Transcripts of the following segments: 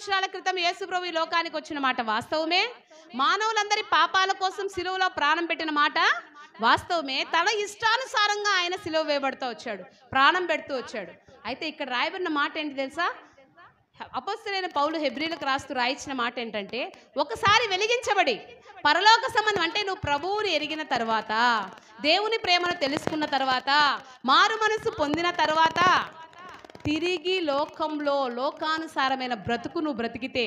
సంవత్సరాల క్రితం యేసు ప్రభు ఈ లోకానికి వచ్చిన మాట వాస్తవమే. మానవులందరి పాపాల కోసం సిలువలో ప్రాణం పెట్టిన మాట వాస్తవమే. తన ఇష్టానుసారంగా ఆయన సిలువ వేయబడుతూ వచ్చాడు, ప్రాణం పెడుతూ వచ్చాడు. అయితే ఇక్కడ రాయబడిన మాట ఏంటి తెలుసా? అపొస్తలుడైన పౌలు హెబ్రీలకు రాస్తూ రాయించిన మాట ఏంటంటే, ఒకసారి వెలిగించబడి పరలోక సంబంధం అంటే నువ్వు ప్రభువుని ఎరిగిన తర్వాత, దేవుని ప్రేమను తెలుసుకున్న తర్వాత, మారు మనసు పొందిన తర్వాత, తిరిగి లోకంలో లోకానుసారమైన బ్రతుకు నువ్వు బ్రతికితే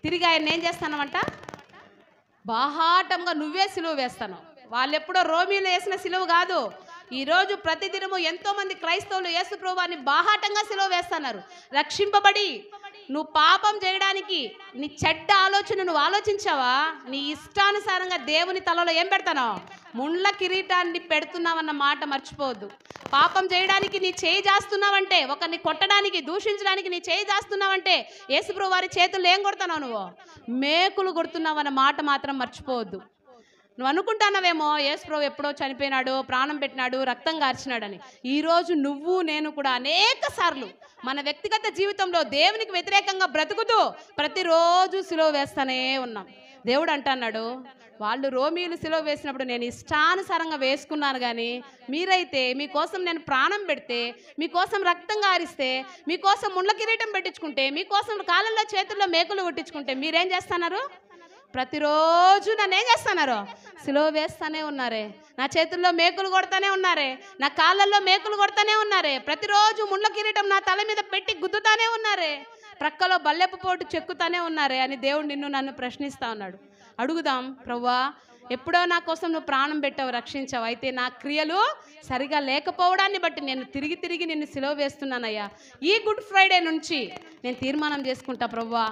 తిరిగి ఆయన ఏం చేస్తానమంట? బాహాటంగా నువ్వే సిలువ వేస్తాను. వాళ్ళెప్పుడో రోమీలు వేసిన సిలువ కాదు. ఈరోజు ప్రతిదినము ఎంతోమంది క్రైస్తవులు యేసు ప్రభువుని బాహాటంగా సిలువ వేస్తున్నారు. రక్షింపబడి నువ్వు పాపం చేయడానికి నీ చెడ్డ ఆలోచన నువ్వు ఆలోచించావా? నీ ఇష్టానుసారంగా దేవుని తలలో ఏం పెడతానో ముండ్ల కిరీటాన్ని పెడుతున్నావన్న మాట మర్చిపోవద్దు. పాపం చేయడానికి నీ చేయి చేస్తున్నావంటే, ఒకరిని కొట్టడానికి దూషించడానికి నీ చేయి చేస్తున్నావంటే యేసు ప్రభువు వారి చేతుల్లో ఏం కొడుతున్నావు? నువ్వు మేకులు కొడుతున్నావన్న మాట మాత్రం మర్చిపోవద్దు. నువ్వు అనుకుంటున్నావేమో యేసు ప్రభు ఎప్పుడో చనిపోయినాడు, ప్రాణం పెట్టినాడు, రక్తం కార్చినాడని. ఈరోజు నువ్వు నేను కూడా అనేక సార్లు మన వ్యక్తిగత జీవితంలో దేవునికి వ్యతిరేకంగా బ్రతుకుతూ ప్రతిరోజు సిలువ వేస్తూనే ఉన్నాం. దేవుడు అంటున్నాడు, వాళ్ళు రోమీలు సిలువ వేసినప్పుడు నేను ఇష్టానుసారంగా వేసుకున్నాను, కానీ మీరైతే మీకోసం నేను ప్రాణం పెడితే, మీకోసం రక్తం గారిస్తే, మీకోసం ముండ్ల కిరీటం పెట్టించుకుంటే, మీకోసం కాళ్ళల్లో చేతుల్లో మేకులు కొట్టించుకుంటే మీరేం చేస్తున్నారు? ప్రతిరోజు నన్ను ఏం చేస్తున్నారు? సిలువ వేస్తూనే ఉన్నారే. నా చేతుల్లో మేకులు కొడతానే ఉన్నారే, నా కాళ్ళల్లో మేకులు కొడతానే ఉన్నారే, ప్రతిరోజు ముండ్ల కిరీటం నా తల మీద పెట్టి గుద్దుతానే ఉన్నారే, ప్రక్కలో బల్లెపు పోటు చెక్కుతానే ఉన్నారే అని దేవుడు నిన్ను నన్ను ప్రశ్నిస్తా ఉన్నాడు. అడుగుదాం, ప్రభువా ఎప్పుడో నా కోసం నువ్వు ప్రాణం పెట్టావు, రక్షించావు, అయితే నా క్రియలు సరిగా లేకపోవడాన్ని బట్టి నేను తిరిగి తిరిగి నిన్ను సిలువ వేస్తున్నానయ్యా. ఈ గుడ్ ఫ్రైడే నుంచి నేను తీర్మానం చేసుకుంటా ప్రభువా,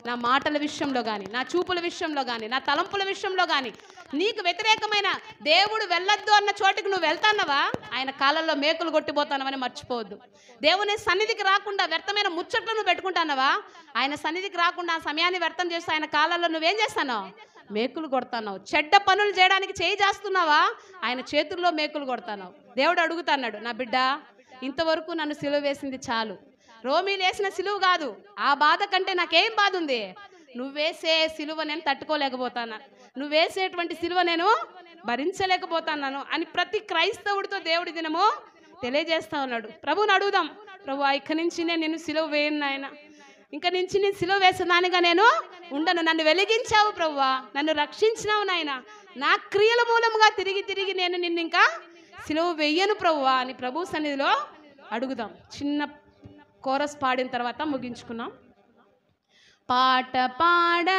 నా మాటల విషయంలో కానీ, నా చూపుల విషయంలో కానీ, నా తలంపుల విషయంలో కానీ నీకు వ్యతిరేకమైన దేవుడు వెళ్ళొద్దు అన్న చోటికి నువ్వు వెళ్తానవా? ఆయన కాళ్ళల్లో మేకులు కొట్టిపోతానవని మర్చిపోవద్దు. దేవుని సన్నిధికి రాకుండా వ్యర్థమైన ముచ్చట్లు నువ్వు పెట్టుకుంటానవా? ఆయన సన్నిధికి రాకుండా ఆ సమయాన్ని వ్యర్థం చేస్తూ ఆయన కాళ్ళల్లో నువ్వేం చేస్తానో మేకులు కొడతావు. చెడ్డ పనులు చేయడానికి చేయి చేస్తున్నావా? ఆయన చేతుల్లో మేకులు కొడతావు. దేవుడు అడుగుతున్నాడు, నా బిడ్డ ఇంతవరకు నన్ను సిలువ వేసింది చాలు. రోమీలు వేసిన సిలువ కాదు, ఆ బాధ కంటే నాకేం బాధ ఉంది? నువ్వేసే సిలువ నేను తట్టుకోలేకపోతాను, నువ్వేసేటువంటి సిలువ నేను భరించలేకపోతున్నాను అని ప్రతి క్రైస్తవుడితో దేవుడి దినము తెలియజేస్తా ఉన్నాడు. ప్రభువుని అడుగుదాం, ప్రభు ఇక్కడి నుంచి నేను నిన్ను సిలువ వేయను ఆయన, ఇంకా నుంచి నేను సిలువ వేసేదానిగా నేను ఉండను. నన్ను వెలిగించావు ప్రభువా, నన్ను రక్షించినావు నాయన, నా క్రియల మూలముగా తిరిగి తిరిగి నేను నిన్ను ఇంకా సిలువ వెయ్యను ప్రభువా అని ప్రభు సన్నిధిలో అడుగుదాం. చిన్న కోరస్ పాడిన తర్వాత ముగించుకున్నాం. పాట పాడ